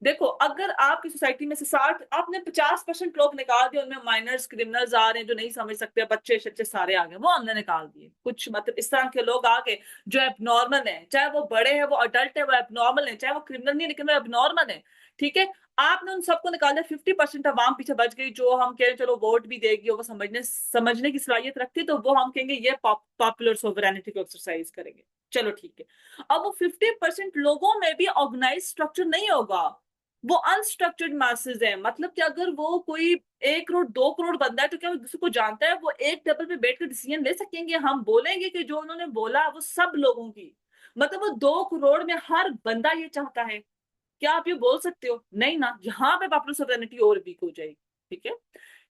देखो, अगर आपकी सोसाइटी में से 60, आपने 50% लोग निकाल दिए, उनमें माइनर्स क्रिमिनल्स आ रहे हैं जो नहीं समझ सकते, बच्चे शच्चे सारे आ गए, वो हमने निकाल दिए। कुछ मतलब इस तरह के लोग आ गए जो एबनॉर्मल है, चाहे वो बड़े हैं, वो अडल्ट है, वो एबनॉर्मल है, चाहे वो क्रिमिनल नहीं लेकिन वो एबनॉर्मल है। ठीक है, आपने उन सबको निकाल दिया, 50% अवाम पीछे बच गई, जो हम कह रहे चलो वोट भी देगी, वो समझने की सलाहियत रखती, तो वो हम कहेंगे ये पॉपुलर सोवरेनिटी को एक्सरसाइज करेंगे। चलो ठीक है, अब वो 50% लोगों में भी ऑर्गेनाइज स्ट्रक्चर नहीं होगा, वो अनस्ट्रक्चर्ड मैसेज है। मतलब कि अगर वो कोई 1 करोड़ 2 करोड़ बंदा है तो क्या वो दूसरे को जानता है? वो एक टेबल पे बैठ कर डिसीजन ले सकेंगे? हम बोलेंगे कि जो उन्होंने बोला वो सब लोगों की, मतलब वो 2 करोड़ में हर बंदा ये चाहता है? क्या आप ये बोल सकते हो? नहीं ना, यहाँ पे पॉपुलर सोवरेनिटी और वीक हो जाएगी। ठीक है,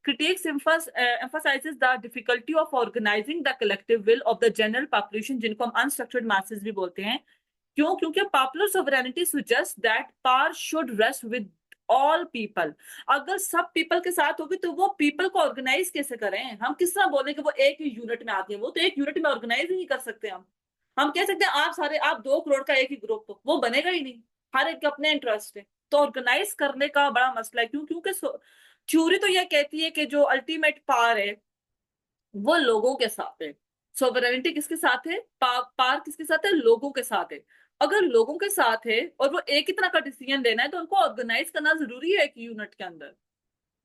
critiques emphasizes the difficulty of organizing the collective will of the general population, जिनको हम अनस्ट्रक्चर्ड मैसेज भी बोलते हैं। क्यों? क्योंकि popular sovereignty suggest that power should rest with all people. अगर सब पीपल के साथ होगी तो वो पीपल को ऑर्गेनाइज कैसे करें? हम किस तरह बोलें कि वो एक ही यूनिट में आती है? वो तो एक यूनिट में ऑर्गेनाइज ही नहीं कर सकते। हम कह सकते हैं आप सारे, आप 2 करोड़ का एक ही ग्रुप हो, वो बनेगा ही नहीं, हर एक के अपने इंटरेस्ट है। तो ऑर्गेनाइज करने का बड़ा मसला है। क्यों? क्योंकि थ्योरी तो यह कहती है कि जो अल्टीमेट पावर है वो लोगों के साथ है। सोवरेनिटी किसके साथ है? पावर किसके साथ है? लोगों के साथ है। अगर लोगों के साथ है और वो एक ही तरह का डिसीजन लेना है तो उनको ऑर्गेनाइज करना जरूरी है एक यूनिट के अंदर।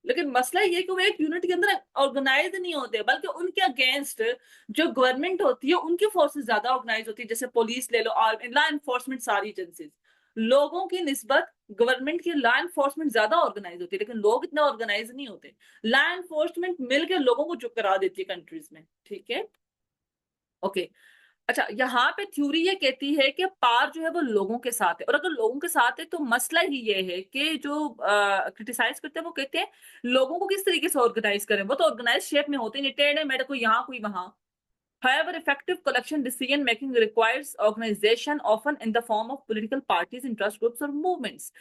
लेकिन मसला ये कि वो एक यूनिट के अंदर ऑर्गेनाइज नहीं होते, बल्कि उनके अगेंस्ट जो गवर्नमेंट होती है उनकी फोर्सेस ज्यादा ऑर्गेनाइज होती है। जैसे पुलिस ले लो, आर्मी, लॉ एनफोर्समेंट, सारी एजेंसीज लोगों की निस्बत गवर्नमेंट की लॉ एनफोर्समेंट ज्यादा ऑर्गेनाइज होती है, लेकिन लोग इतना ऑर्गेनाइज नहीं होते। लॉ एनफोर्समेंट मिलकर लोगों को चुप करा देती है कंट्रीज में। ठीक है, ओके। अच्छा, यहाँ पे थ्योरी ये कहती है कि पार जो है वो लोगों के साथ है, और अगर लोगों के साथ है तो मसला ही ये है कि जो क्रिटिसाइज करते हैं वो कहते हैं लोगों को किस तरीके से ऑर्गेनाइज करें? वो तो ऑर्गेनाइज शेप में होते नहीं, टेढ़े मेढ़े, कोई यहाँ कोई वहां। However, effective collection decision making requires organization, often in the form of political parties, interest groups or movements.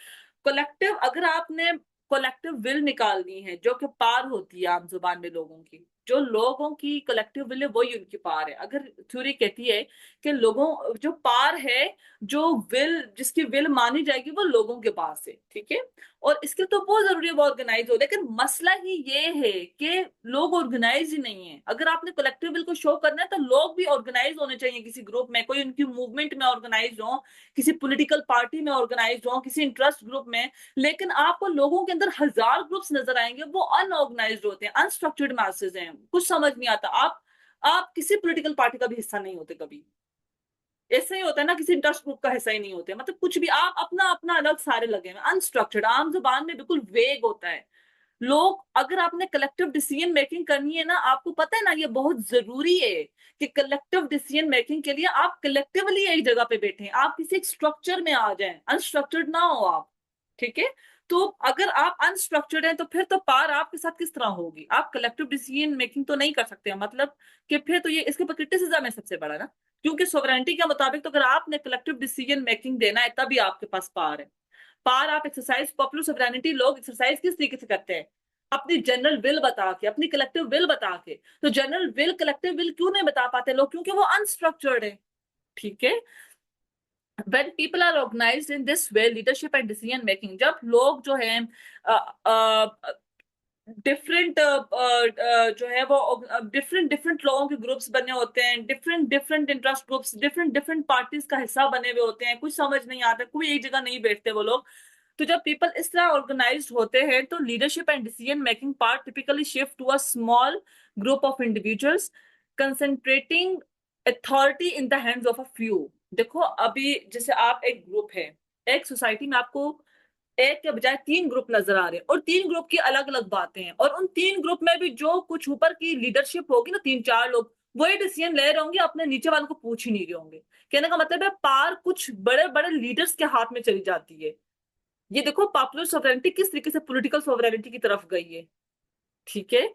Collective, अगर आपने कलेक्टिव विल निकालनी है जो कि पार होती है आम जुबान में लोगों की, जो लोगों की कलेक्टिव विल है वही उनकी पार है। अगर थ्योरी कहती है कि लोगों जो पार है, जो विल, जिसकी विल मानी जाएगी वो लोगों के पास है। ठीक है, और इसके लिए तो बहुत जरूरी है वो ऑर्गेनाइज हो, लेकिन मसला ही ये है कि लोग ऑर्गेनाइज ही नहीं है। अगर आपने कलेक्टिव विल को शो करना है तो लोग भी ऑर्गेनाइज होने चाहिए किसी ग्रुप में, कोई उनकी मूवमेंट में ऑर्गेनाइज हो, किसी पॉलिटिकल पार्टी में ऑर्गेनाइज हो, किसी इंटरेस्ट ग्रुप में। लेकिन आपको लोगों के अंदर हजार ग्रुप्स नजर आएंगे, वो अनऑर्गेनाइज्ड होते हैं, अनस्ट्रक्चर्ड मैसेज हैं, कुछ समझ नहीं आता। आप किसी पॉलिटिकल पार्टी का भी हिस्सा नहीं होते कभी, ऐसा ही होता है ना, किसी इंटरेस्ट ग्रुप का हिस्सा ही नहीं होते, मतलब कुछ भी, आप अपना अपना अलग सारे लगे हुए, अनस्ट्रक्चर्ड, आम जुबान में बिल्कुल वेग होता है। लोग, अगर आपने कलेक्टिव डिसीजन मेकिंग करनी है ना, आपको पता है ना, ये बहुत जरूरी है कि कलेक्टिव डिसीजन मेकिंग के लिए आप कलेक्टिवली एक जगह पे बैठे, आप किसी एक स्ट्रक्चर में आ जाएं, अनस्ट्रक्चर्ड ना हो आप। ठीक है, तो अगर आप अनस्ट्रक्चर्ड हैं तो फिर तो पार आपके साथ किस तरह होगी? आप कलेक्टिव डिसीजन मेकिंग तो नहीं कर सकते हैं, मतलब कि फिर तो ये, इसके ऊपर क्रिटिसिज्म है सबसे बड़ा ना, क्योंकि सोवरेनिटी के मुताबिक तो अगर आपने कलेक्टिव डिसीजन मेकिंग देना है तभी आपके पास पार है। पार आप एक्सरसाइज, पॉपुलर सोवरेनिटी लोग एक्सरसाइज किस तरीके से करते हैं? अपनी जनरल विल बता के, अपनी कलेक्टिव विल बता के। तो जनरल विल, कलेक्टिव विल क्यों नहीं बता पाते लोग? क्योंकि वो अनस्ट्रक्चर्ड है। ठीक है, when people are organized in this way, leadership and decision making, जब लोग जो है डिफरेंट जो है वो डिफरेंट डिफरेंट लोगों के ग्रुप्स बने होते हैं, different different interest groups, different different parties का हिस्सा बने हुए होते हैं, कुछ समझ नहीं आता, कोई एक जगह नहीं बैठते वो लोग। तो जब पीपल इस तरह ऑर्गेनाइज्ड होते हैं तो leadership and decision making part typically shift to a small group of individuals concentrating authority in the hands of a few. देखो अभी जैसे आप एक ग्रुप है, एक सोसाइटी में आपको एक के बजाय तीन ग्रुप नजर आ रहे हैं और तीन ग्रुप की अलग अलग बातें हैं, और उन तीन ग्रुप में भी जो कुछ ऊपर की लीडरशिप होगी ना, तीन चार लोग वही डिसीजन ले रहे होंगे, अपने नीचे वालों को पूछ ही नहीं रहे होंगे। कहने का मतलब है पार कुछ बड़े बड़े लीडर्स के हाथ में चली जाती है। ये देखो पॉपुलर सोवरेनिटी किस तरीके से पॉलिटिकल सोवरेनिटी की तरफ गई है। ठीक है।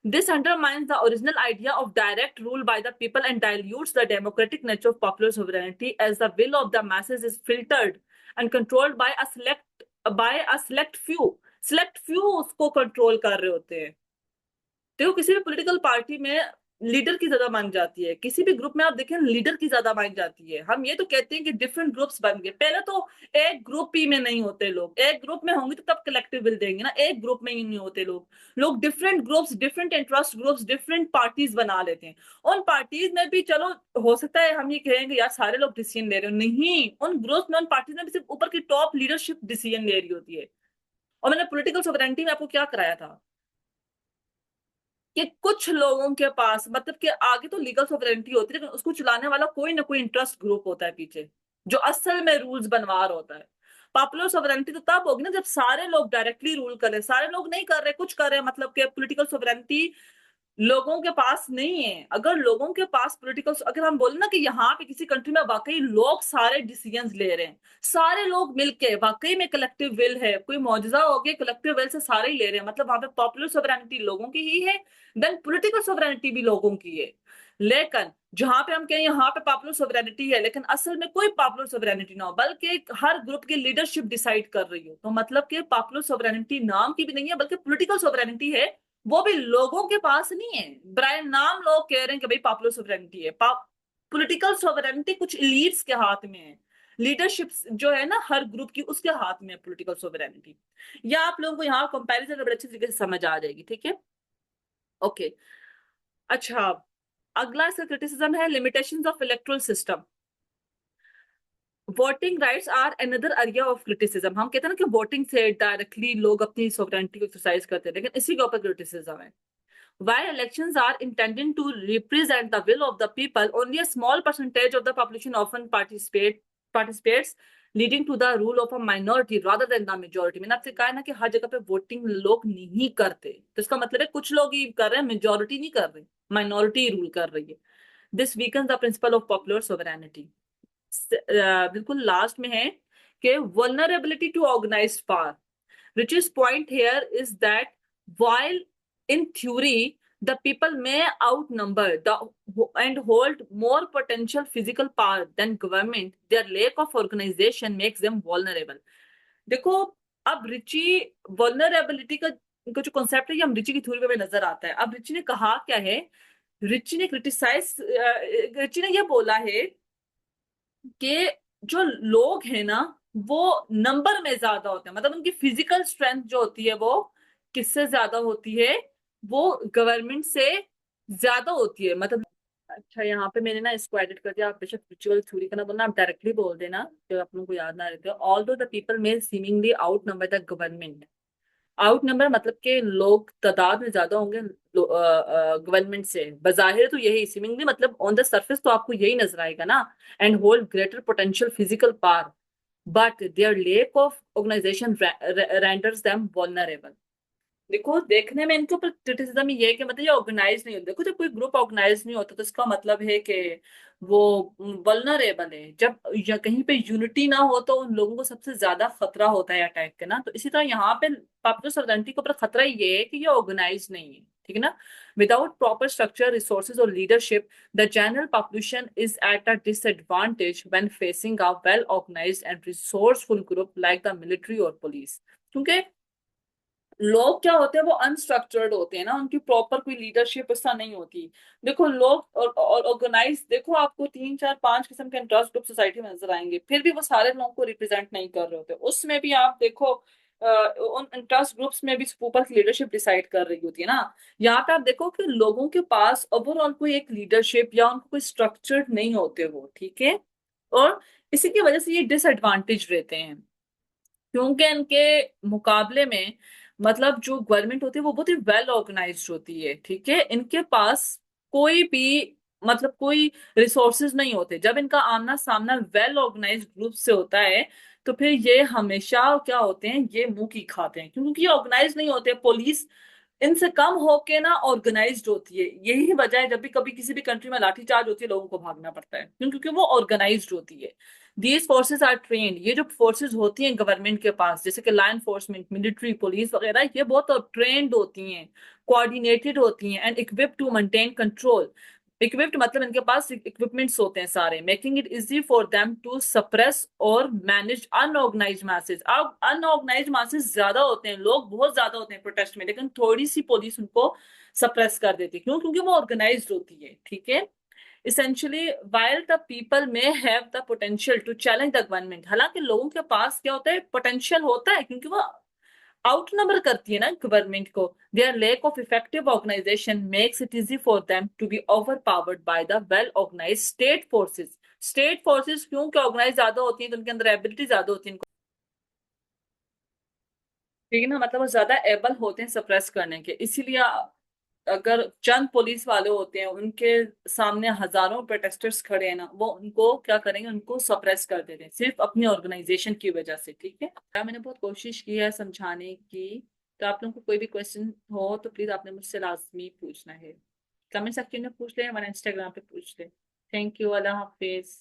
This undermines the original idea of direct rule by the people and dilutes the democratic nature of popular sovereignty, as the will of the masses is filtered and controlled by a select few। select few उसको कंट्रोल कर रहे होते हैं। देखो किसी भी पॉलिटिकल पार्टी में लीडर की ज्यादा मांग जाती है, किसी भी ग्रुप में आप देखें लीडर की ज्यादा मांग जाती है। हम ये तो कहते हैं कि डिफरेंट ग्रुप्स बन गए, पहले तो एक ग्रुप ही में नहीं होते लोग, एक ग्रुप में होंगे तो तब कलेक्टिव विल देंगे ना, एक ग्रुप में ही नहीं होते लोग। लोग different groups, different interest groups, different parties बना लेते हैं। उन पार्टीज में भी चलो हो सकता है हम ये कहेंगे यार सारे लोग डिसीजन ले रहे हो, नहीं, उन ग्रुप्स में उन पार्टीज में भी सिर्फ ऊपर की टॉप लीडरशिप डिसीजन ले रही होती है। और मैंने पॉलिटिकल सोवरेनिटी में आपको क्या कराया था कि कुछ लोगों के पास मतलब कि आगे तो लीगल सोवरेनिटी होती है, लेकिन उसको चलाने वाला कोई ना कोई इंटरेस्ट ग्रुप होता है पीछे, जो असल में रूल्स बनवा रहा होता है। पॉपुलर सोवरेनिटी तो तब होगी ना जब सारे लोग डायरेक्टली रूल कर रहे हैं, सारे लोग नहीं कर रहे, कुछ कर रहे हैं, मतलब कि पॉलिटिकल सोवरेनिटी लोगों के पास नहीं है। अगर लोगों के पास पॉलिटिकल, अगर हम बोले ना कि यहाँ पे किसी कंट्री में वाकई लोग सारे डिसीजंस ले रहे हैं, सारे लोग मिलके वाकई में कलेक्टिव विल है, कोई मौजूदा हो गया, कलेक्टिव विल से सारे ही ले रहे हैं, मतलब वहां पे पॉपुलर सोवरेनिटी लोगों की ही है, देन पॉलिटिकल सोवरेनिटी भी लोगों की है। लेकिन जहां पे हम कहें यहाँ पे पॉपुलर सोवरेनिटी है लेकिन असल में कोई पॉपुलर सोवरेनिटी ना हो, बल्कि हर ग्रुप की लीडरशिप डिसाइड कर रही हो, तो मतलब कि पॉपुलर सोवरेनिटी नाम की भी नहीं है बल्कि पॉलिटिकल सोवरेनिटी है, वो भी लोगों के पास नहीं है। ब्रायन नाम लोग कह रहे हैं कि भाई पॉपुलर सोवरेनिटी है, पॉलिटिकल सोवरेनिटी कुछ इलीट्स के हाथ में है। लीडरशिप जो है ना हर ग्रुप की, उसके हाथ में है पॉलिटिकल सोवरेनिटी। या आप लोगों को यहाँ कंपैरिजन बड़े अच्छे तरीके से समझ आ जाएगी। ठीक है, ओके। अच्छा, अगला इसका क्रिटिसिज्म है limitations of electoral system. Voting rights are another area of criticism. हम कहते हैं ना कि वोटिंग से डायरेक्टली लोग अपनी सोवरेनिटी को एक्सरसाइज करते हैं, लेकिन इसी के ऊपर क्रिटिसिज्म है। While elections are intended to represent the will of the people, only a small percentage of the population often participates, leading to the rule of a minority rather than the majority। मैंने आपसे कहा है ना कि हर जगह पे वोटिंग लोग नहीं करते, तो इसका मतलब है कुछ लोग ही कर रहे हैं, मेजोरिटी नहीं कर रहे, माइनॉरिटी रूल कर रही है। This weakens the principle of popular sovereignty. बिल्कुल लास्ट में है कि vulnerability to organised power. Rich's point here is that while in theory the people may outnumber and hold more potential physical power than government, their lack of organization makes them vulnerable। देखो अब रिची वल्नरेबिलिटी का जो कॉन्सेप्ट है ये हम रिची की थ्योरी में नजर आता है। अब रिची ने कहा क्या है, रिची ने क्रिटिसाइज, रिची ने ये बोला है कि जो लोग हैं ना वो नंबर में ज्यादा होते हैं, मतलब उनकी फिजिकल स्ट्रेंथ जो होती है वो किससे ज्यादा होती है, वो गवर्नमेंट से ज्यादा होती है, मतलब। अच्छा, यहाँ पे मैंने ना इसको एडिट कर दिया, आप बेशक रिचुअल थ्योरी का ना बोलना, आप डायरेक्टली बोल देना जो आप लोगों को याद ना रहते हो। Although the people may seemingly out number the government. Out number मतलब के लोग तादाद में ज्यादा होंगे गवर्नमेंट से, बजाहिर तो यही सीमिंगली मतलब ऑन द सरफेस तो आपको यही नजर आएगा ना, and hold greater potential physical power, but their lack of organisation renders them vulnerable. देखो देखने में इनके ऊपर क्रिटिसिज्म ये है कि मतलब ये ऑर्गेनाइज नहीं होते। देखो जब कोई ग्रुप ऑर्गेनाइज नहीं होता तो इसका मतलब है कि वो वल्नरेबल है। जब या कहीं पे यूनिटी ना हो तो उन लोगों को सबसे ज्यादा खतरा होता है अटैक का ना, तो इसी तरह यहाँ पे पॉपुलर सोवरेनिटी के ऊपर खतरा ये है कि ये ऑर्गेनाइज नहीं है। ठीक है ना, विदाउट प्रॉपर स्ट्रक्चर, रिसोर्सेज और leadership the general population is at a disadvantage when facing a well organised and resourceful group like the military और पुलिस। क्योंकि लोग क्या होते हैं वो अनस्ट्रक्चर्ड होते हैं ना, उनकी प्रॉपर कोई लीडरशिप ऐसा नहीं होती। देखो लोग और ऑर्गेनाइज, देखो आपको तीन चार पांच किस्म के इंटरेस्ट ग्रुप सोसाइटी में नजर आएंगे, फिर भी वो सारे लोगों को रिप्रेजेंट नहीं कर रहे होते। उसमें भी आप देखो उन इंटरेस्ट ग्रुप्स में भी ऊपर की लीडरशिप डिसाइड कर रही होती है ना। यहाँ पे आप देखो कि लोगों के पास ओवरऑल कोई एक लीडरशिप या उनको कोई स्ट्रक्चर्ड नहीं होते वो। ठीक है, और इसी की वजह से ये डिसएडवांटेज रहते हैं। क्योंकि इनके मुकाबले में मतलब जो गवर्नमेंट होती है वो बहुत ही वेल ऑर्गेनाइज्ड होती है, ठीक है। इनके पास कोई भी मतलब कोई रिसोर्सेज नहीं होते। जब इनका आमना सामना वेल ऑर्गेनाइज्ड ग्रुप से होता है तो फिर ये हमेशा क्या होते हैं, ये मुंह की खाते हैं, क्योंकि ये ऑर्गेनाइज नहीं होते। पुलिस इनसे कम होके ना ऑर्गेनाइज्ड होती है। यही वजह है जब भी कभी किसी भी कंट्री में लाठीचार्ज होती है लोगों को भागना पड़ता है, क्योंकि वो ऑर्गेनाइज्ड होती है। These forces are trained. ये जो फोर्सेस होती हैं गवर्नमेंट के पास, जैसे कि लॉ एनफोर्समेंट, मिलिट्री, पुलिस वगैरह, ये बहुत ट्रेन्ड होती हैं, कोऑर्डिनेटेड होती हैं and equipped to maintain control. Equipped मतलब इनके पास इक्विपमेंट्स होते हैं सारे, making it easy for them to suppress और मैनेज अनऑर्गेनाइज्ड मासेस। अब अनऑर्गेनाइज्ड मासेस ज्यादा होते हैं, लोग बहुत ज्यादा होते हैं प्रोटेस्ट में, लेकिन थोड़ी सी पुलिस उनको सप्रेस कर देती है। क्यों? क्योंकि वो ऑर्गेनाइज्ड होती है, ठीक है। essentially while the people may have the potential to challenge the government, हालांकि लोगों के पास क्या होता है, पोटेंशियल होता है, क्योंकि वो आउट नंबर करती है ना गवर्नमेंट को। Their lack of effective organisation makes it easy for them to be overpowered by the well organised state forces. State forces क्योंकि ऑर्गेनाइज ज्यादा होती है तो उनके अंदर एबिलिटी ज्यादा होती है, ठीक है ना। मतलब वो ज्यादा एबल होते हैं सप्रेस करने के। इसीलिए अगर चंद पुलिस वाले होते हैं उनके सामने हजारों प्रोटेस्टर्स खड़े हैं ना, वो उनको क्या करेंगे, उनको सप्रेस कर देते हैं सिर्फ अपनी ऑर्गेनाइजेशन की वजह से, ठीक है। मैंने बहुत कोशिश की है समझाने की। तो आप लोगों को कोई भी क्वेश्चन हो तो प्लीज आपने मुझसे लाजमी पूछना है। कमेंट सेक्शन में पूछ ले, हमारे इंस्टाग्राम पे पूछ ले। Thank you, Allah Hafiz.